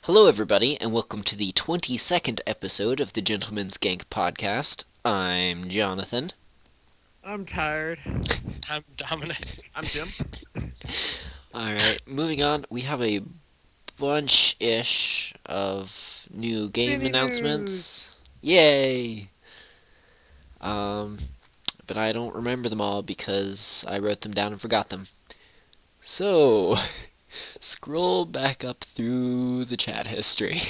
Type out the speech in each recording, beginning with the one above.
Hello, everybody, and welcome to the 22nd episode of the Gentleman's Gank podcast. I'm Jonathan. I'm tired. I'm Dominic. I'm Tim. Alright, moving on, we have a bunch-ish of new game Mini announcements. Yay! But I don't remember them all because I wrote them down and forgot them. So, scroll back up through the chat history.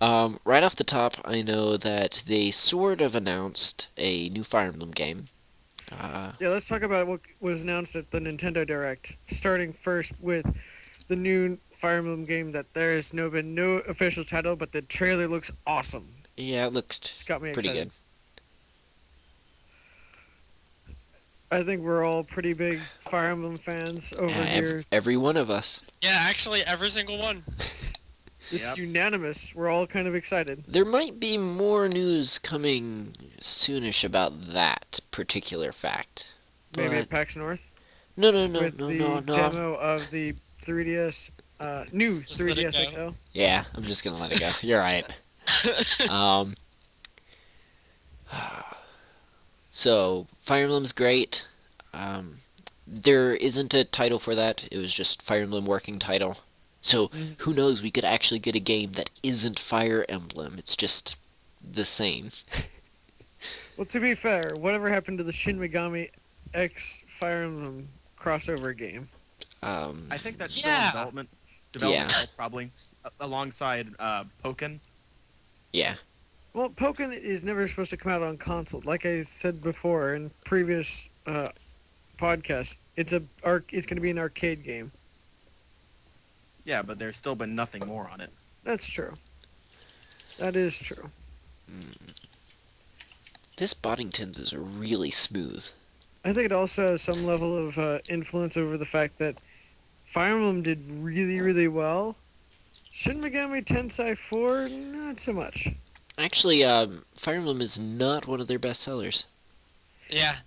Right off the top, I know that they sort of announced a new Fire Emblem game. Yeah, let's talk about what was announced at the Nintendo Direct. Starting first with the new Fire Emblem game that there has been no official title, but the trailer looks awesome. Yeah, it looked It's got me pretty excited. good. I think we're all pretty big Fire Emblem fans over here. Every one of us. Yeah, actually, every single one. It's Yep. unanimous. We're all kind of excited. There might be more news coming soonish about that particular fact. Maybe at But PAX North no, with the demo of the 3DS, new Just let it 3DS go. XL. Yeah, I'm just gonna let it go. You're right. Um. So Fire Emblem's great. There isn't a title for that. It was just Fire Emblem working title. So who knows? We could actually get a game that isn't Fire Emblem. It's just the same. Well, to be fair, whatever happened to the Shin Megami X Fire Emblem crossover game? I think that's Yeah. still in development. Yeah. Hell, probably alongside Pokken. Yeah. Well, Pokken is never supposed to come out on console. Like I said before in previous podcasts, it's going to be an arcade game. Yeah, but there's still been nothing more on it. That's true. That is true. This Boddington's is really smooth. I think it also has some level of influence over the fact that Fire Emblem did really, really well. Shin Megami Tensei 4, not so much. Actually, Fire Emblem is not one of their best sellers. Yeah.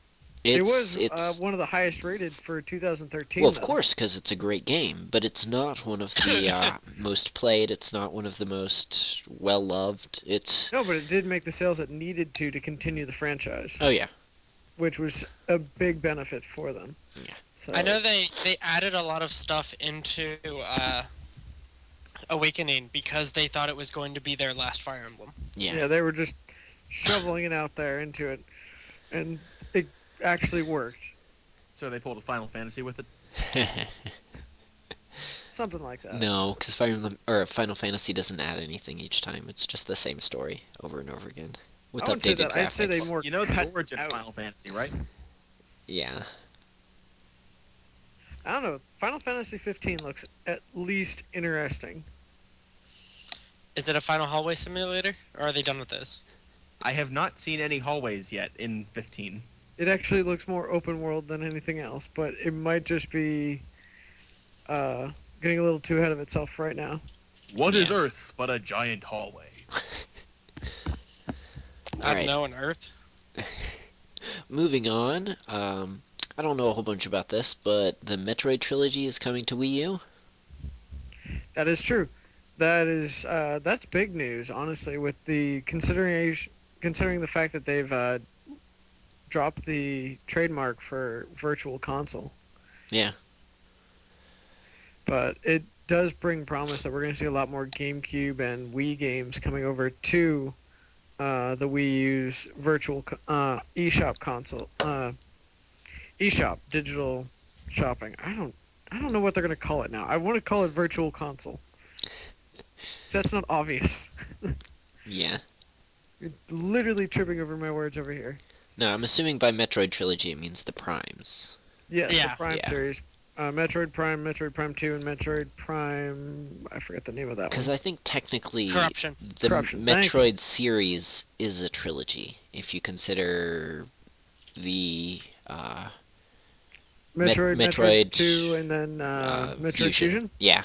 It was It's one of the highest rated for 2013. well, of though. course, because it's a great game, but it's not one of the most played. It's not one of the most well loved. It's No, but it did make the sales it needed to continue the franchise, oh yeah, which was a big benefit for them. Yeah. So, I know they added a lot of stuff into Awakening because they thought it was going to be their last Fire Emblem. Yeah, they were just shoveling it out there into it, and it actually worked. So they pulled a Final Fantasy with it. Something like that. No, because Fire Emblem or Final Fantasy doesn't add anything each time. It's just the same story over and over again with I wouldn't say updated that. graphics. I'd say they more You know the cut origin out. of Final Fantasy, right? Yeah. I don't know. Final Fantasy 15 looks at least interesting. Is it a final hallway simulator, or are they done with this? I have not seen any hallways yet in 15. It actually looks more open world than anything else, but it might just be getting a little too ahead of itself right now. What is Yeah. Earth but a giant hallway? I Alright. don't know, an Earth. Moving on. I don't know a whole bunch about this, but the Metroid trilogy is coming to Wii U. That is true. That's big news, honestly, with the considering the fact that they've dropped the trademark for Virtual Console. Yeah. But it does bring promise that we're going to see a lot more GameCube and Wii games coming over to the Wii U's Virtual eShop console, eShop digital shopping. I don't know what they're going to call it now. I want to call it Virtual Console. If that's not obvious. Yeah. You're literally tripping over my words over here. No, I'm assuming by Metroid trilogy it means the Primes. Yes, Yeah. the Prime Yeah. series. Metroid Prime, Metroid Prime 2, and Metroid Prime... I forget the name of that Because one. I think technically Corruption. the Corruption, thank you. Metroid series is a trilogy, if you consider the Metroid, Metroid, 2, and then Metroid Fusion. Yeah.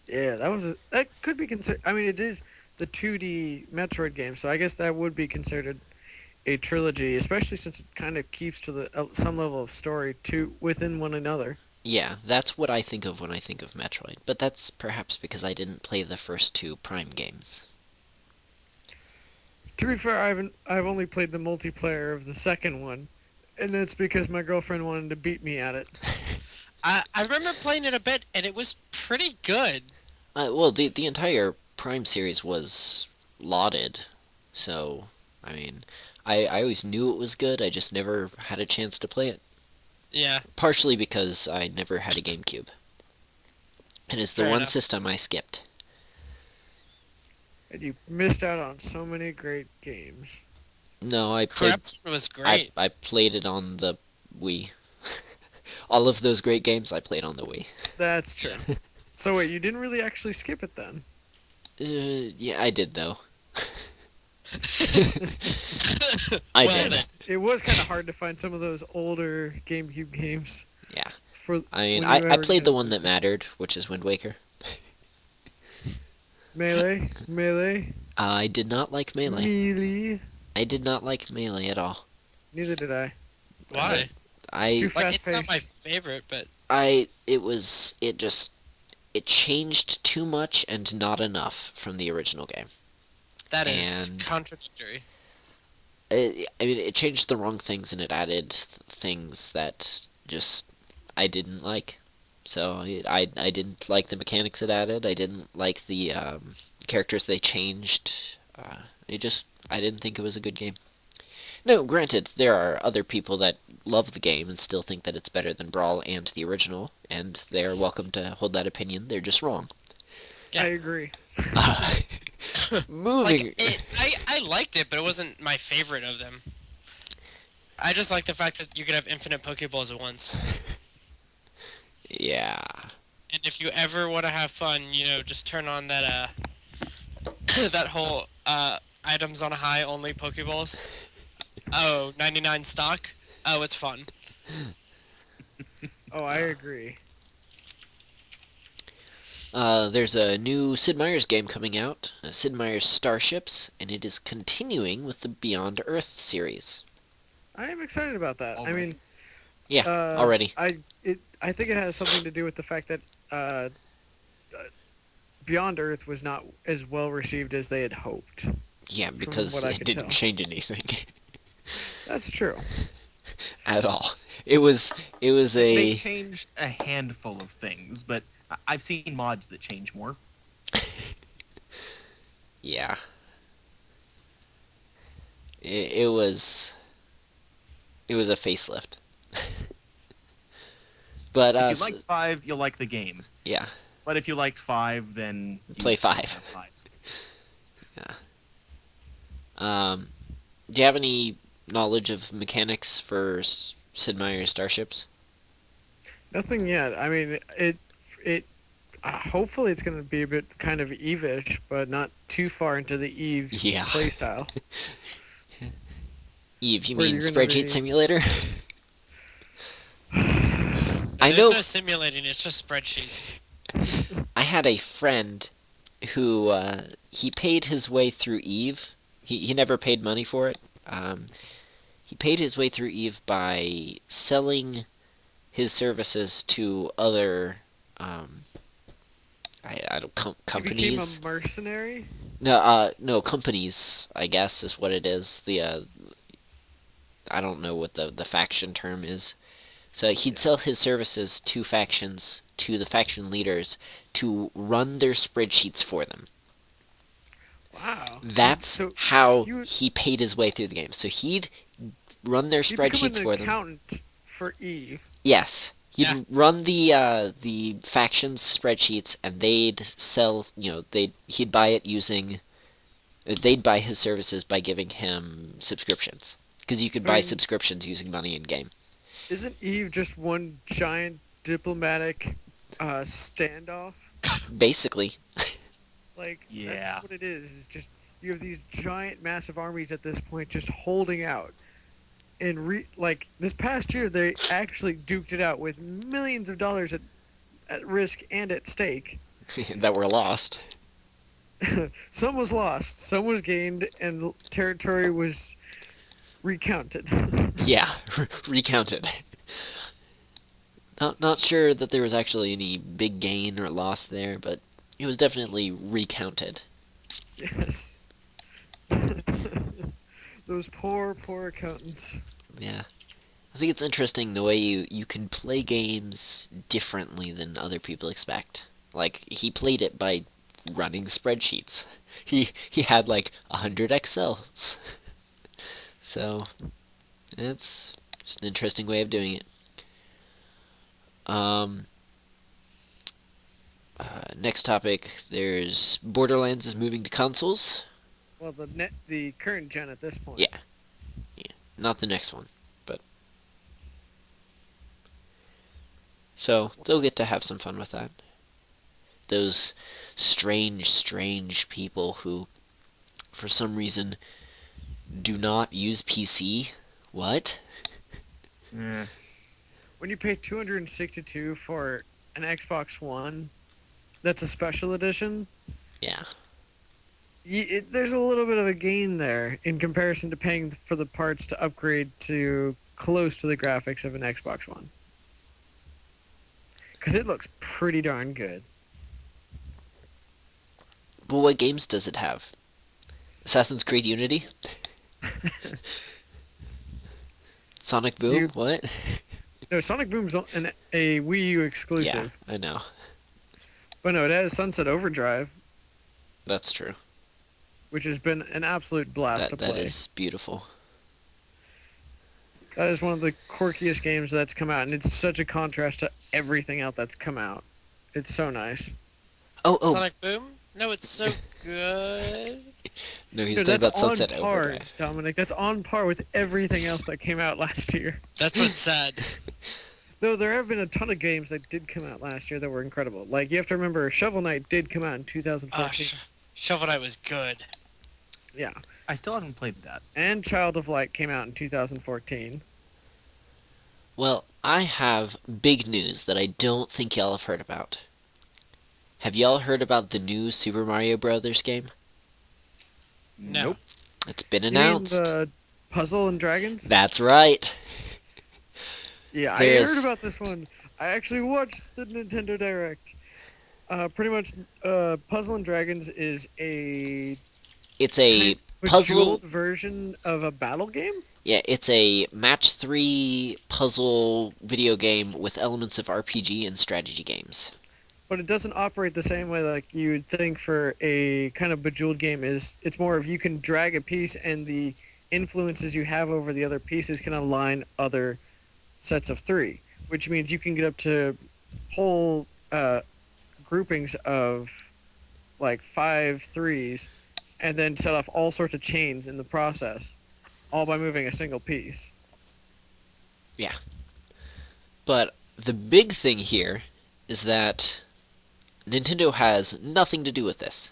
Yeah, that could be considered... I mean, it is the 2D Metroid game, so I guess that would be considered a trilogy, especially since it kind of keeps to the some level of story within one another. Yeah, that's what I think of when I think of Metroid, but that's perhaps because I didn't play the first two Prime games. To be fair, I've only played the multiplayer of the second one, and that's because my girlfriend wanted to beat me at it. I remember playing it a bit, and it was pretty good. Well, the entire Prime series was lauded, so I mean, I always knew it was good. I just never had a chance to play it. Yeah, Partially because I never had a GameCube. It is the fair one enough. system I skipped. And you missed out on so many great games. No, Corruption was great. I played it on the Wii. All of those great games I played on the Wii. That's true. So wait, you didn't really actually skip it then? Yeah, I did though. I Well did. then. It was kind of hard to find some of those older GameCube games. Yeah. For I mean, when you I ever played get the into one that mattered, which is Wind Waker. Melee, I did not like Melee. Melee. I did not like Melee at all. Neither did I. Why? I Too Like, it's not fast-paced. my favorite, but it changed too much and not enough from the original game. that is And- contradictory. I mean, it changed the wrong things and it added things that just I didn't like. So I didn't like the mechanics it added. I didn't like the characters they changed. I didn't think it was a good game. No, granted, there are other people that love the game and still think that it's better than Brawl and the original, and they are welcome to hold that opinion. They're just wrong. Yeah. I agree. Moving. I liked it, but it wasn't my favorite of them. I just like the fact that you could have infinite Pokeballs at once. Yeah. And if you ever want to have fun, just turn on that that whole items on a high only Pokeballs. Oh, 99 stock. Oh, it's fun. Oh, I agree. There's a new Sid Meier's game coming out, Sid Meier's Starships, and it is continuing with the Beyond Earth series. I am excited about that. I Already. mean, Yeah, uh, already. I think it has something to do with the fact that Beyond Earth was not as well received as they had hoped. Yeah, because what I it could didn't tell. change anything That's true. at all. It was They a changed a handful of things, but I've seen mods that change more. yeah. It was a facelift. But If you like 5, you'll like the game. yeah. But if you liked 5, then you Play should 5. have 5. Do you have any knowledge of mechanics for Sid Meier's Starships? Nothing yet. I mean, it. Hopefully, it's going to be a bit kind of Eve-ish, but not too far into the Eve Yeah. playstyle. Eve, you Where mean you're gonna Spreadsheet be- Simulator? I There's know. no simulating. It's just spreadsheets. I had a friend who he paid his way through Eve. He never paid money for it. He paid his way through Eve by selling his services to other I don't You became companies. a mercenary. No companies. I guess is what it is. I don't know what the faction term is. So he'd sell his services to factions, to the faction leaders, to run their spreadsheets for them. Wow. That's So how you- he paid his way through the game. So he'd run their you become spreadsheets an for them. accountant for Eve. Yes. He'd Yeah. run the factions spreadsheets, and they'd sell. He'd buy it using. They'd buy his services by giving him subscriptions, because you could buy mean- subscriptions using money in game. Isn't Eve just one giant diplomatic standoff? Basically, Like, Yeah. that's what it is. It's just you have these giant, massive armies at this point just holding out. And like this past year, they actually duked it out with millions of dollars at risk and at stake. that were lost. Some was lost, some was gained, and territory was recounted. Yeah, recounted. Not sure that there was actually any big gain or loss there, but it was definitely recounted. Yes. Those poor, poor accountants. Yeah. I think it's interesting the way you can play games differently than other people expect. Like, he played it by running spreadsheets. He had like 100 Excels. So, it's just an interesting way of doing it. Um, Next topic, there's Borderlands is moving to consoles. Well, the current gen at this point. Yeah, yeah, not the next one, but so they'll get to have some fun with that. Those strange, strange people who, for some reason, do not use PC. What? Eh. When you pay 262 for an Xbox One, that's a special edition. Yeah. There's a little bit of a gain there in comparison to paying for the parts to upgrade to close to the graphics of an Xbox One. Because it looks pretty darn good. But what games does it have? Assassin's Creed Unity? Sonic Boom? You- What? No, Sonic Boom's a Wii U Yeah, exclusive. I know. But no, it has Sunset Overdrive, That's true. which has been an absolute blast to That play. is beautiful. That is one of the quirkiest games that's come out, and it's such a contrast to everything else that's come out. It's so nice. Oh, Sonic Boom? No, it's so good. no, he's Dude, talking that's about on Sunset par, Overdrive. Dominic. That's on par with everything else that came out last year. That's what's sad. Though there have been a ton of games that did come out last year that were incredible. Like, you have to remember, Shovel Knight did come out in 2014. Shovel Knight was good. Yeah. I still haven't played that. And Child of Light came out in 2014. Well, I have big news that I don't think y'all have heard about. Have y'all heard about the new Super Mario Brothers game? No. Nope. It's been You mean announced. the Puzzle and Dragons? That's right. Yeah, I There's- heard about this one. I actually watched the Nintendo Direct. Pretty much, Puzzle and Dragons is a It's a puzzle. bejeweled version of a battle game. Yeah, it's a match 3 puzzle video game with elements of RPG and strategy games. But it doesn't operate the same way like you would think for a kind of bejeweled game. It's more of you can drag a piece and the influences you have over the other pieces can align other sets of 3, which means you can get up to whole groupings of like 5 threes and then set off all sorts of chains in the process, all by moving a single piece. But the big thing here is that Nintendo has nothing to do with this.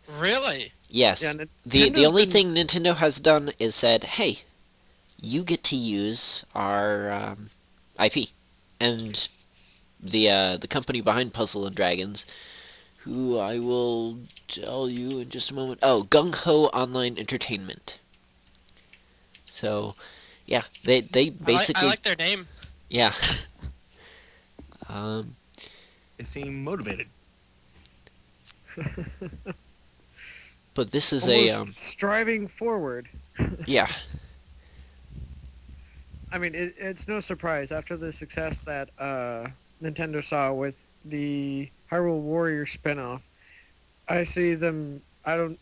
Really? Yes. Yeah, The Nintendo's only been- thing Nintendo has done is said, "Hey, you get to use our IP," and the company behind Puzzle and Dragons, who I will tell you in just a moment. Oh, Gung Ho Online Entertainment. So, yeah, they basically I like their name. yeah. Um, They seem motivated. but this is almost striving forward. yeah. I mean, it's no surprise after the success that Nintendo saw with the Hyrule Warrior spinoff. I see them. I'm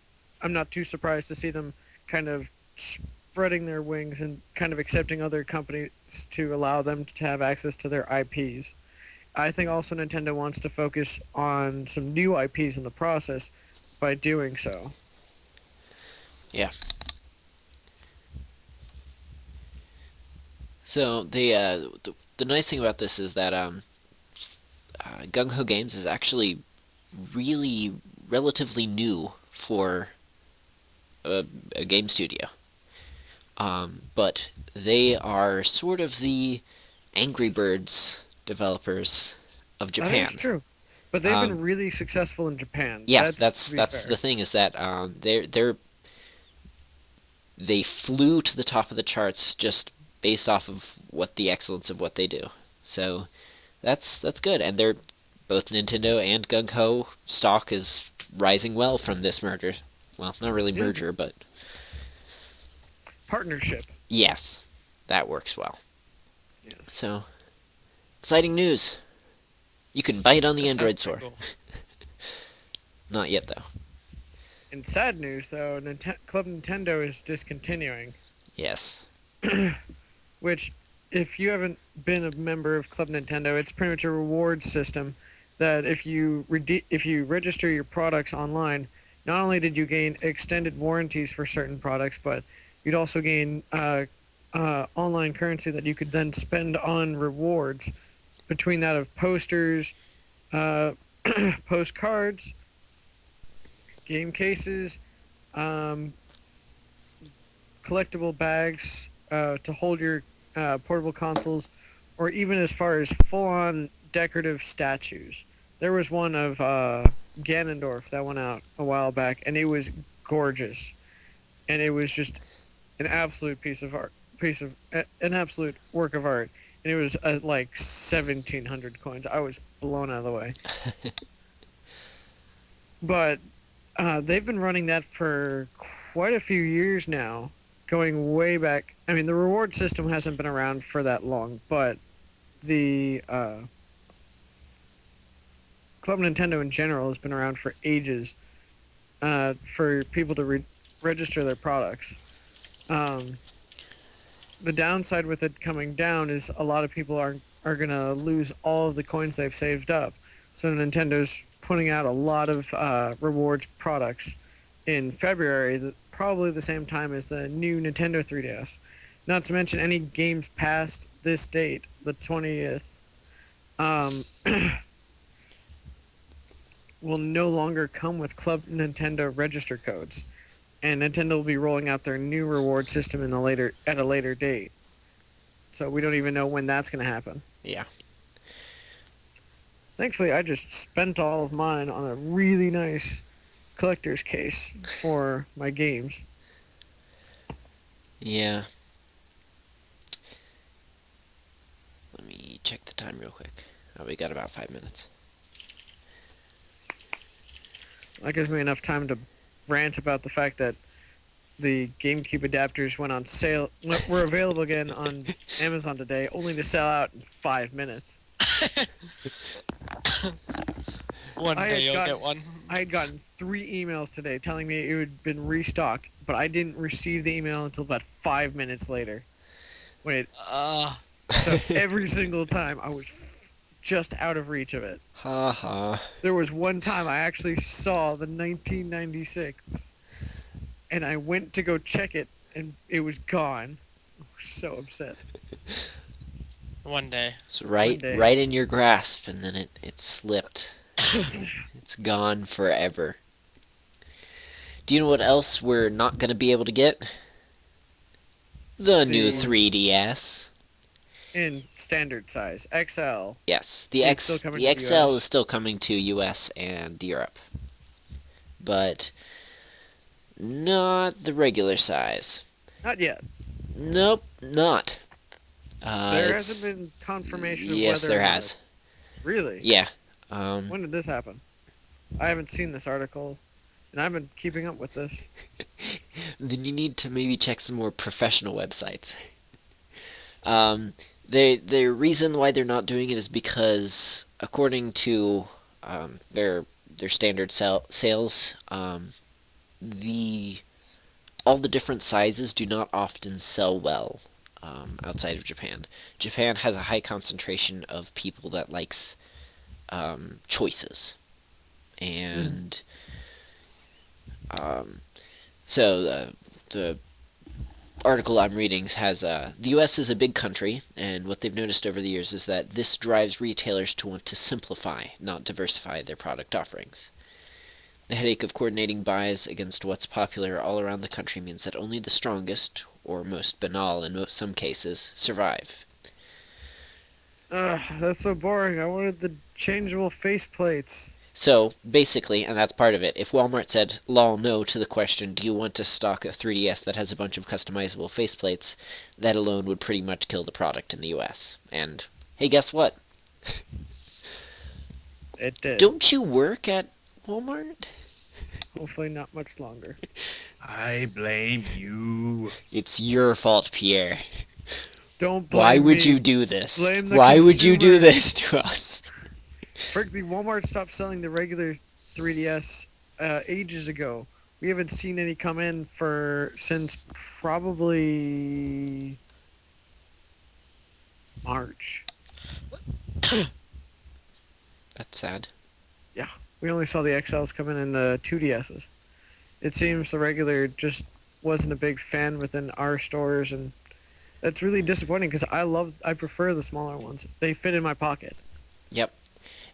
not too surprised to see them kind of spreading their wings and kind of accepting other companies to allow them to have access to their IPs. I think also Nintendo wants to focus on some new IPs in the process by doing so. So the nice thing about this is that Gung Ho Games is actually really relatively new for a game studio. But they are sort of the Angry Birds developers of Japan. That is true. But they've been Um, really successful in Japan. Yeah, to be that's fair. the thing is that they flew to the top of the charts just based off of what the excellence of what they do. So that's good, and they're both Nintendo and Gung Ho stock is rising well from this merger. Well, not really Yeah. merger, but Partnership. yes, that works well. Yes. So exciting news. You can buy it on the That sounds Android store. pretty cool. Not yet though. In sad news, though, Club Nintendo is discontinuing. Yes. Which, if you haven't been a member of Club Nintendo, it's pretty much a reward system that if you register your products online, not only did you gain extended warranties for certain products, but you'd also gain online currency that you could then spend on rewards, between that of posters, uh, postcards, game cases, um, collectible bags to hold your portable consoles, or even as far as full-on decorative statues. There was one of Ganondorf that went out a while back, and it was gorgeous, and it was just an absolute an absolute work of art, and it was like 1,700 coins. I was blown out of the way. But they've been running that for quite a few years now, going way back. I mean, the reward system hasn't been around for that long, but the Club Nintendo in general has been around for ages for people to register their products. The downside with it coming down is a lot of people are going to lose all of the coins they've saved up. So Nintendo's putting out a lot of rewards products in February, probably the same time as the new Nintendo 3DS. Not to mention any games past this date, the 20th, will no longer come with Club Nintendo register codes, and Nintendo will be rolling out their new reward system at a later date. So we don't even know when that's going to happen. Yeah. Thankfully, I just spent all of mine on a really nice collector's case for my games. Yeah. Let me check the time real quick. Oh, we got about 5 minutes. That gives me enough time to rant about the fact that the GameCube adapters went on sale, were available again on Amazon today, only to sell out in 5 minutes. One day you'll get one. I had gotten 3 emails today telling me it had been restocked, but I didn't receive the email until about 5 minutes later. Wait, so every single time I was just out of reach of it. Ha ha. There was one time I actually saw the 1996, and I went to go check it, and it was gone. I was so upset. One day. It's One right day. right in your grasp, and then it slipped. It's gone forever. Do you know what else we're not going to be able to get? The new The- 3DS. In standard size, XL. Yes, the It's still coming the to XL US. is still coming to US and Europe. But not the regular size. Not yet. Nope, not. There it's- hasn't been confirmation of Yes, whether there or not has. Really? Yeah. When did this happen? I haven't seen this article, and I've been keeping up with this. Then you need to maybe check some more professional websites. The reason why they're not doing it is because, according to their standard sales, the all the different sizes do not often sell well outside of Japan. Japan has a high concentration of people that likes choices, and so the article I'm reading has the U.S. is a big country, and what they've noticed over the years is that this drives retailers to want to simplify, not diversify their product offerings. The headache of coordinating buys against what's popular all around the country means that only the strongest, or most banal in some cases, survive. Ugh, that's so boring. I wanted the changeable faceplates. So, basically, and that's part of it, if Walmart said, lol, no to the question, do you want to stock a 3DS that has a bunch of customizable faceplates, that alone would pretty much kill the product in the US, and Hey, guess what? It did. Don't you work at Walmart? Hopefully not much longer. I blame you. It's your fault, Pierre. Don't blame Why would me. you do this? Blame the Why would you do consumer. this to us? Frankly, Walmart stopped selling the regular 3DS ages ago. We haven't seen any come in since probably March. That's sad. We only saw the XLs come in and the 2DSs. It seems the regular just wasn't a big fan within our stores, and that's really disappointing because I prefer the smaller ones. They fit in my pocket. Yep.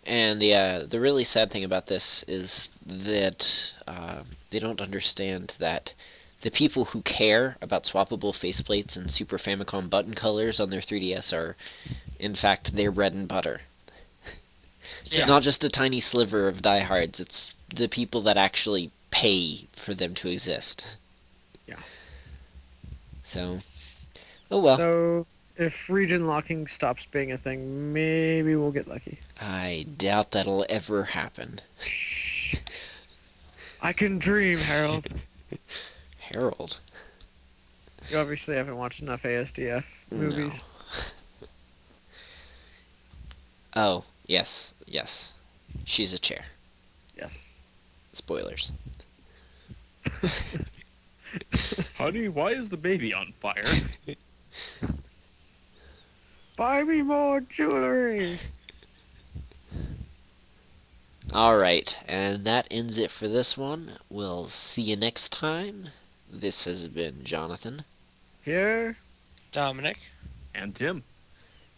And the really sad thing about this is that they don't understand that the people who care about swappable faceplates and Super Famicom button colors on their 3DS are, in fact, their bread and butter. It's Yeah. not just a tiny sliver of diehards, it's the people that actually pay for them to exist. Yeah. So, oh well. So if region locking stops being a thing, maybe we'll get lucky. I doubt that'll ever happen. Shh. I can dream, Harold. Harold. You obviously haven't watched enough ASDF movies. No. Oh, yes, yes. She's a chair. Yes. Spoilers. Honey, why is the baby on fire? Buy me more jewelry. Alright, and that ends it for this one. We'll see you next time. This has been Jonathan. Here. Dominic. And Tim.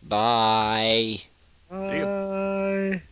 Bye. See ya. Bye.